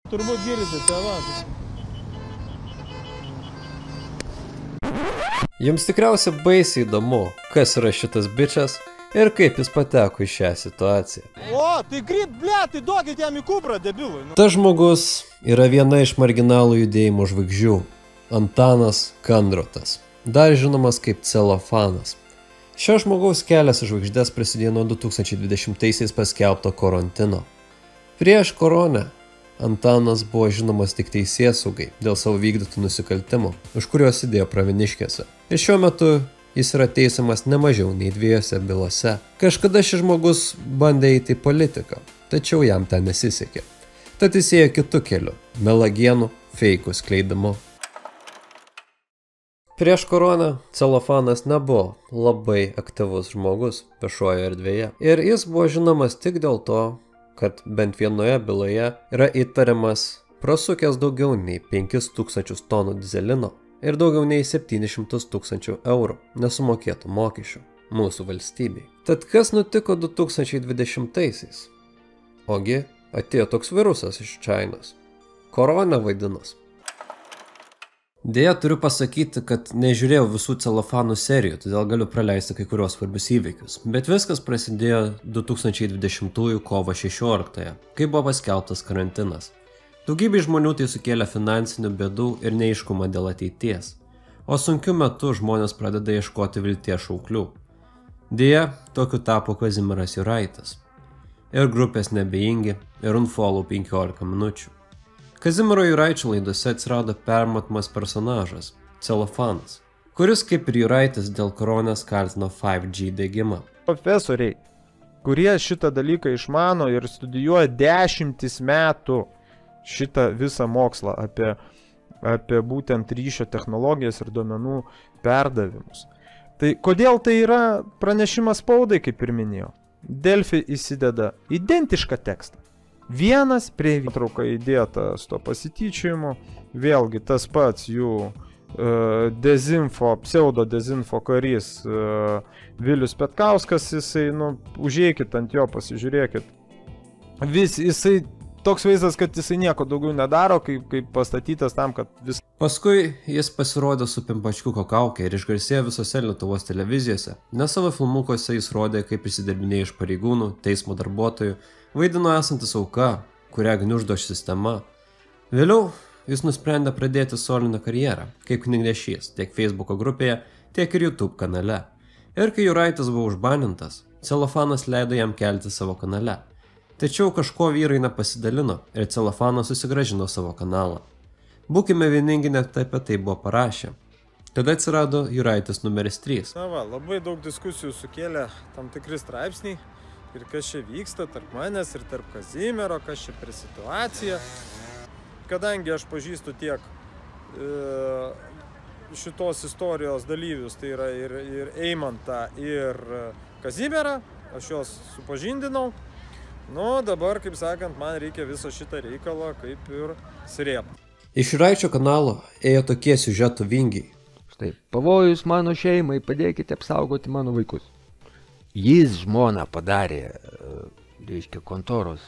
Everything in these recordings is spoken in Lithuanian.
Turbūt girdite, va. Jums tikriausiai baisiai įdomu, kas yra šitas bičas ir kaip jis pateko į šią situaciją. O, tai greit, ble, tai duokit jam į kuprą, debilui. Tas žmogus yra viena iš marginalų judėjimo žvaigždžių – Antanas Kandrotas, dar žinomas kaip Celofanas. Šio žmogaus kelias į žvaigždes prasidėjo nuo 2020-aisiais paskelbto karantino. Prieš koronę Antanas buvo žinomas tik teisėsaugai dėl savo vykdytų nusikaltimų, už kuriuos sėdėjo Pravieniškėse. Ir šiuo metu jis yra teisiamas ne mažiau nei 2 bylose. Kažkada šis žmogus bandė eiti į politiką, tačiau jam ten nesisekė. Tad jis ėjo kitu keliu – melagienų, feikų skleidimu. Prieš koroną Celofanas nebuvo labai aktyvus žmogus viešojoje erdvėje. Ir jis buvo žinomas tik dėl to, kad bent vienoje byloje yra įtariamas prasukęs daugiau nei 5000 tonų dizelino ir daugiau nei 700 000 eurų nesumokėtų mokesčių mūsų valstybei. Tad kas nutiko 2020-aisiais? Ogi atėjo toks virusas iš Čainos. Korona vadinos. Deja, turiu pasakyti, kad nežiūrėjau visų Celofanų serijų, todėl galiu praleisti kai kurios svarbius įvykius. Bet viskas prasidėjo 2020 kovo 16, kai buvo paskelbtas karantinas. Daugybė žmonių tai sukėlė finansinių bėdų ir neaiškumą dėl ateities. O sunkiu metu žmonės pradeda ieškoti vilties šauklių. Deja, tokiu tapo Kazimieras Juraitis. Ir grupės Nebejingi, ir Unfollow 15 minučių. Kazimiero Juraičio laidose atsirado permatomas personažas – Celofanas, kuris kaip ir Juraitis dėl koronos kaltino 5G diegimą. Profesoriai, kurie šitą dalyką išmano ir studijuoja 10 metų šitą visą mokslą apie būtent ryšio technologijas ir duomenų perdavimus. Tai kodėl tai yra pranešimas spaudai, kaip ir minėjau? Delfi įsideda identišką tekstą. Vienas prie nuotrauką įdėta su to pasityčiojimu, vėlgi tas pats jų pseudo dezinfo karys Vilius Petkauskas, jisai, užeikit ant jo, pasižiūrėkit. Jisai toks vaizdas, kad jisai nieko daugiau nedaro, kaip pastatytas tam, kad vis... Paskui jis pasirodė su Pimpačkiuko kaukė ir išgarsėjo visose Lietuvos televizijose, nes savo filmukuose jis rodė, kaip įsidarbinėjo iš pareigūnų, teismo darbuotojų, vaidino esantis auka, kurią gniuždo sistema. Vėliau jis nusprendė pradėti solinę karjerą, kaip knygnešys, tiek Facebooko grupėje, tiek ir YouTube kanale. Ir kai Juraitis buvo užbanintas, Celofanas leido jam kelti savo kanale. Tačiau kažko vyrai nepasidalino ir Celofanas susigrąžino savo kanalą. Būkime vieningi, net apie tai buvo parašę. Tada atsirado Juraitis numeris 3. Labai daug diskusijų sukėlė tam tikri straipsniai. Ir kas čia vyksta tarp manęs ir tarp Kazimiero, kas čia per situaciją. Kadangi aš pažįstu tiek šitos istorijos dalyvius, tai yra ir Eimantą, ir Kazimierą, aš juos supažindinau. Dabar, kaip sakant, man reikia visą šitą reikalą kaip ir srėpti. Iš Juraičio kanalo ėjo tokie siužetų vingiai. Štai, pavojus mano šeimai, padėkite apsaugoti mano vaikus. Jis žmoną padarė, reiškia, kontoros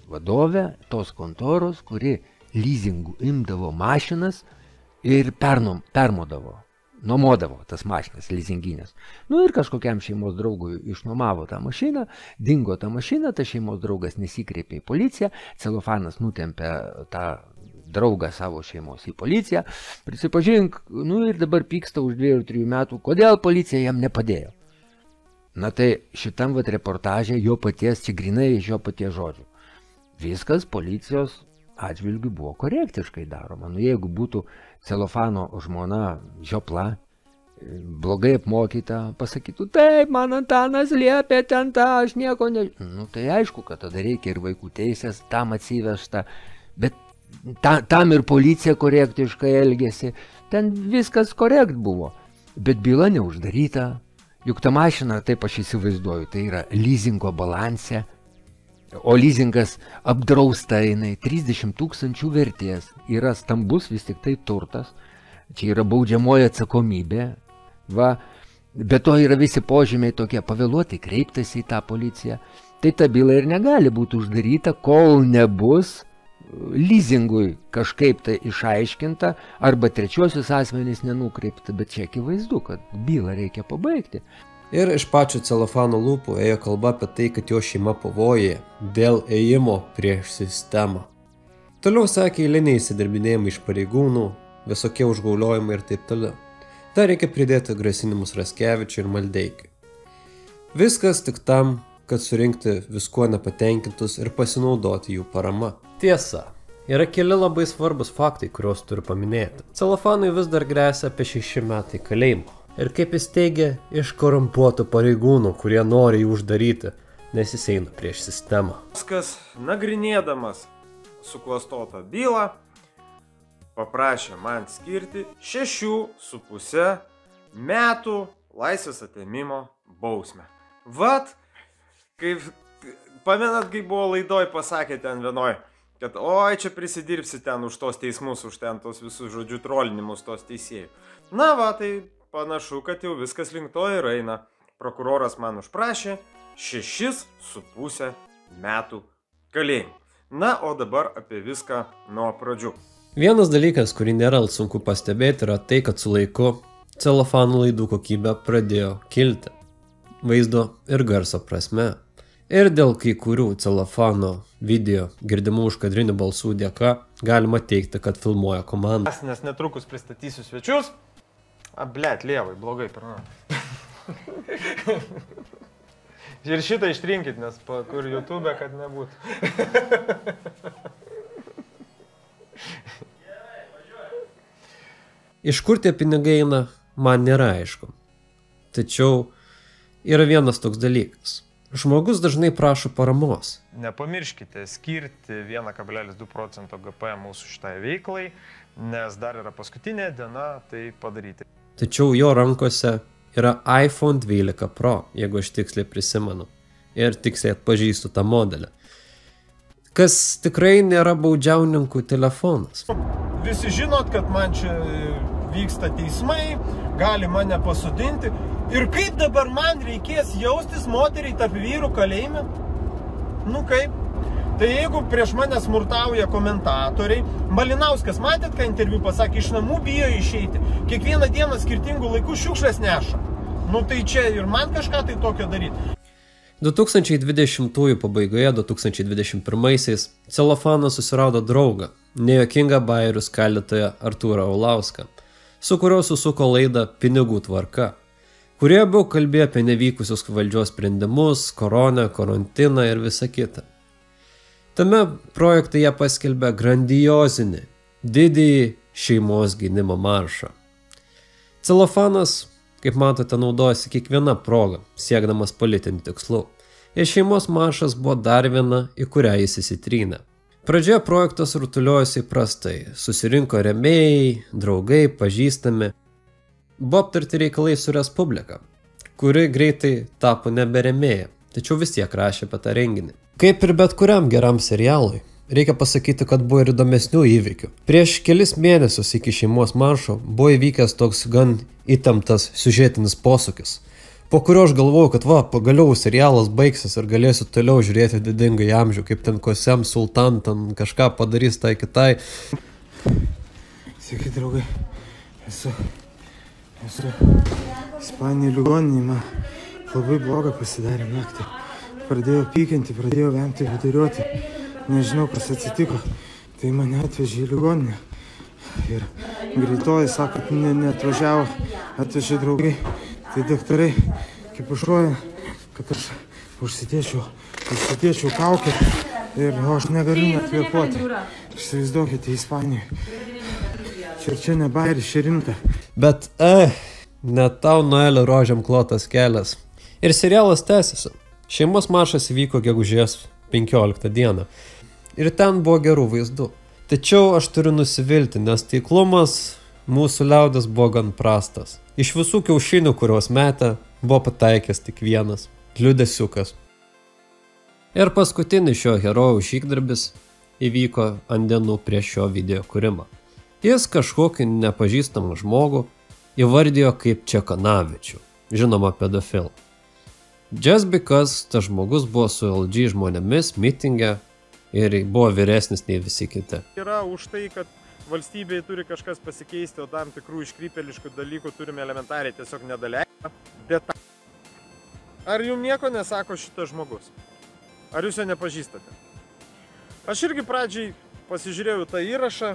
vadovę, tos kontoros, kuri leasingų imdavo mašinas ir permodavo, nuomodavo tas mašinas leasinginės. Ir kažkokiam šeimos draugui išnuomavo tą mašiną, dingo tą mašiną, tas šeimos draugas nesikreipė į policiją, Celofanas nutempė tą draugą savo šeimos į policiją, prisipažink, ir dabar pyksta už 2 ar 3 metų, kodėl policija jam nepadėjo. Tai šitam reportaže jo paties, čia grinai iš jo paties žodžių. Viskas policijos atžvilgių buvo korektiškai daroma. Jeigu būtų Celofano žmona Žiopla, blogai apmokyta, pasakytų, taip, man Antanas liepė ten tą, aš nieko ne... Tai aišku, kad tada reikia ir vaikų teisės, tam atsivežta, bet tam ir policija korektiškai elgėsi, ten viskas korekt buvo, bet byla neuždaryta. Juk ta mašina, taip aš įsivaizduoju, tai yra leasingo balanse, o leasingas apdrausta jinai 30 000 vertės, yra stambus vis tik tai turtas, čia yra baudžiamoji atsakomybė, be to yra visi požymiai tokie pavėluotai kreiptasi į tą policiją, tai ta byla ir negali būti uždaryta, kol nebus leasingui kažkaip tai išaiškinta, arba trečiosius asmenys nenukreipta, bet čia akivaizdu, kad bylą reikia pabaigti. Ir iš pačio Celofano lūpų ėjo kalba apie tai, kad jo šeima pavojė dėl ėjimo prieš sistemą. Toliau sekė eiliniai įsidarbinėjimai iš pareigūnų, visokie užgauliojimai ir taip toliau. Dar reikia pridėti grasinimus Raskevičiui ir Maldeikiui. Viskas tik tam, kad surinkti viskuo nepatenkintus ir pasinaudoti jų parama. Tiesa, yra keli labai svarbus faktai, kuriuos turiu paminėti. Celofanui vis dar gresia apie 6 metai kalėjimo. Ir kaip jis teigia, iš korumpuotų pareigūnų, kurie nori jį uždaryti, nes jis eina prieš sistemą. Viskas nagrinėdamas suklastotą bylą, paprašė man skirti 6,5 metų laisvės atėmimo bausmę. Vat, kaip, pamenat, kai buvo laidoj, pasakė ten vienoj, kad oi, čia prisidirbsi ten už tos teismus, už ten tos visus žodžių trolinimus tos teisėjų. Na va, tai panašu, kad jau viskas link to ir eina. Prokuroras man užprašė 6,5 metų kalėjimo. Na, o dabar apie viską nuo pradžių. Vienas dalykas, kurį nėra sunku pastebėti, yra tai, kad su laiku Celofano laidų kokybė pradėjo kilti. Vaizdo ir garso prasme. Ir dėl kai kurių Celofano video girdimų užkadrinių balsų dėka galima teikti, kad filmuoja komanda. Nes netrukus pristatysiu svečius. Blet, lievai, blogai per mane. Ir šitą ištrinkit, nes kur YouTube, kad nebūtų. Iš kur tie pinigai eina, man nėra aišku. Tačiau yra vienas toks dalykas. Žmogus dažnai prašo paramos. Nepamirškite skirti 1,2 procento GP mūsų šitai veiklai, nes dar yra paskutinė diena tai padaryti. Tačiau jo rankose yra iPhone 12 Pro, jeigu aš tiksliai prisimenu. Ir tiksliai atpažįstu tą modelį. Kas tikrai nėra baudžiauninkų telefonas. Visi žinot, kad man čia vyksta teismai, gali mane pasodinti. Ir kaip dabar man reikės jaustis moteriai tarp vyrų kalėjime? Nu kaip? Tai jeigu prieš mane smurtauja komentatoriai, Malinauskas, matėt, ką interviu pasakė, iš namų bijo išeiti. Kiekvieną dieną skirtingų laikų šiukšlės neša. Nu tai čia ir man kažką tai tokio daryti. 2020 pabaigoje, 2021 Celofanas susirado draugą, nejokingą bajerių skaldytoją Artūrą Aulauską, su kuriuo susuko laidą Pinigų tvarka, kurie buvo kalbėjo apie nevykusius valdžios sprendimus, koroną, karantiną ir visą kitą. Tame projekte jie paskelbė grandiozinį, didįjį šeimos gynimo maršą. Celofanas, kaip matote, naudojasi kiekvieną progą, siekdamas politinių tikslų. Ir šeimos maršas buvo dar viena, į kurią jis įsitrynė. Pradžioje projektas rutuliojosi prastai. Susirinko rėmėjai, draugai, pažįstami. Buvo aptarti reikalai su Respublika, kuri greitai tapo neberėmėja, tačiau vis tiek rašė apie tą renginį. Kaip ir bet kuriam geram serialui, reikia pasakyti, kad buvo ir įdomesnių įvykių. Prieš kelis mėnesius iki šeimos maršo buvo įvykęs toks gan įtemptas siužetinis posūkis, po kurio aš galvojau, kad va, pagaliau serialas baigsis ir galėsiu toliau žiūrėti didingai amžių, kaip ten Kosem Sultan ten kažką padarys tai kitai. Sveiki, draugai, esu Ispanijoj ligoninėje, man labai bloga pasidarė naktį. Pradėjau pykinti, pradėjau vemti, viduriuoti. Nežinau, kas atsitiko. Tai mane atvežė į ligoninę. Ir greitoji sako, kad neatvažiavo, atvežė draugai. Tai daktarai, kaip užuoja, kad aš užsidėčiau kaukę. Ir aš negaliu net kvėpuoti. Įsivaizduokite, Ispanijoje. Čia ne bairis, čia rimta. Bet, net tau Noelio rožėm klotas kelias. Ir serialas tęsiasi. Šeimos maršas įvyko gegužės 15 dieną. Ir ten buvo gerų vaizdų. Tačiau aš turiu nusivilti, nes taiklumas mūsų liaudės buvo gan prastas. Iš visų kiaušinių, kuriuos metė, buvo pataikęs tik vienas – liūdesiukas. Ir paskutinis šio herojaus žygdarbis įvyko ant dienų prieš šio video kūrimą. Jis kažkokį nepažįstamą žmogų įvardijo kaip Čekanavičių, žinoma pedofilą. Just because tas žmogus buvo su LG žmonėmis mitinge ir buvo vyresnis nei visi kiti. Yra už tai, kad valstybėje turi kažkas pasikeisti, o tam tikrų iškrypėliškų dalykų turime elementariai tiesiog nedaleisti. Bet ar jums nieko nesako šitas žmogus? Ar jūs jo nepažįstate? Aš irgi pradžiai pasižiūrėjau tą įrašą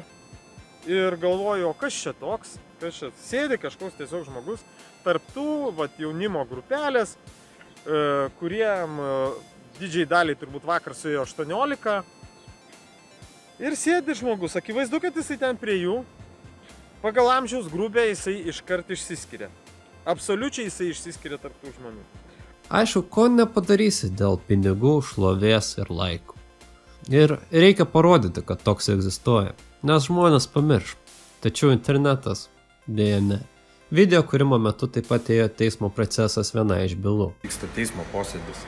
ir galvoju, o kas čia toks? Kas čia sėdi kažkoks tiesiog žmogus tarp tų jaunimo grupelės, kuriem didžiai daliai turbūt vakar suėjo 18. Ir sėdi žmogus, akivaizdu, kad jisai ten prie jų. Pagal amžiaus grupę jisai iškart išsiskiria. Absoliučiai jisai išsiskiria tarp tų žmonių. Aišku, ko nepadarysi dėl pinigų, šlovės ir laikų. Ir reikia parodyti, kad toks egzistuoja, nes žmonės pamirš. Tačiau internetas dėja ne. Video kūrimo metu taip pat ėjo teismo procesas viena iš bylų. Vyksta teismo posėdis.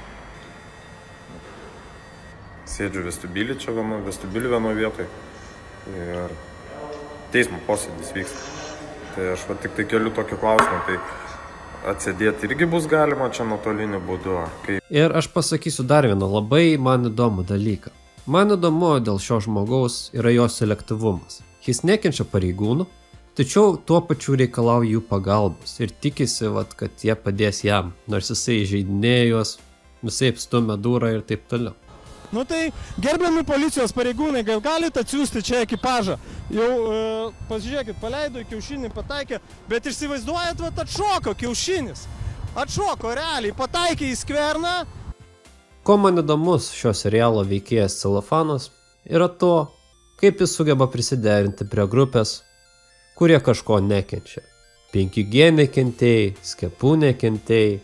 Sėdžiu vestibilį čia vestibilį vienoje vietoje. Ir teismo posėdis vyksta. Tai aš tik tai keliu tokį klausimą. Tai atsėdėti irgi bus galima čia nuotoliniu būdu. Ir aš pasakysiu dar vieną labai man įdomų dalyką. Man įdomu dėl šio žmogaus yra jo selektyvumas. Jis nekenčia pareigūnų, tačiau tuo pačiu reikalauja jų pagalbos ir tikisi, kad jie padės jam, nors jisai įžeidinėja juos, visai stumia durą ir taip toliau. Nu tai, gerbiami policijos pareigūnai, gal galite atsiųsti čia ekipažą? Jau, pasižiūrėkit, paleido kiaušinį, pataikė, bet įsivaizduojat, atšoko kiaušinis. Atšoko, realiai, pataikė į skverną. Ko man įdomus šio serialo veikėjas Celofanas yra to, kaip jis sugeba prisiderinti prie grupės, kurie kažko nekenčia. 5G nekentėjai, skiepų nekentėjai,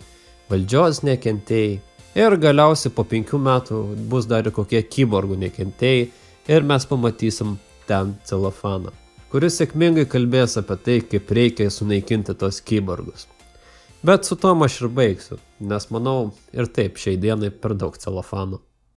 valdžios nekentėjai ir galiausiai po 5 metų bus dar ir kokie kiborgų nekentėjai ir mes pamatysim ten Celofaną, kuris sėkmingai kalbės apie tai, kaip reikia sunaikinti tos kiborgus. Bet su tom aš ir baigsiu, nes manau ir taip šiai dienai per daug Celofano.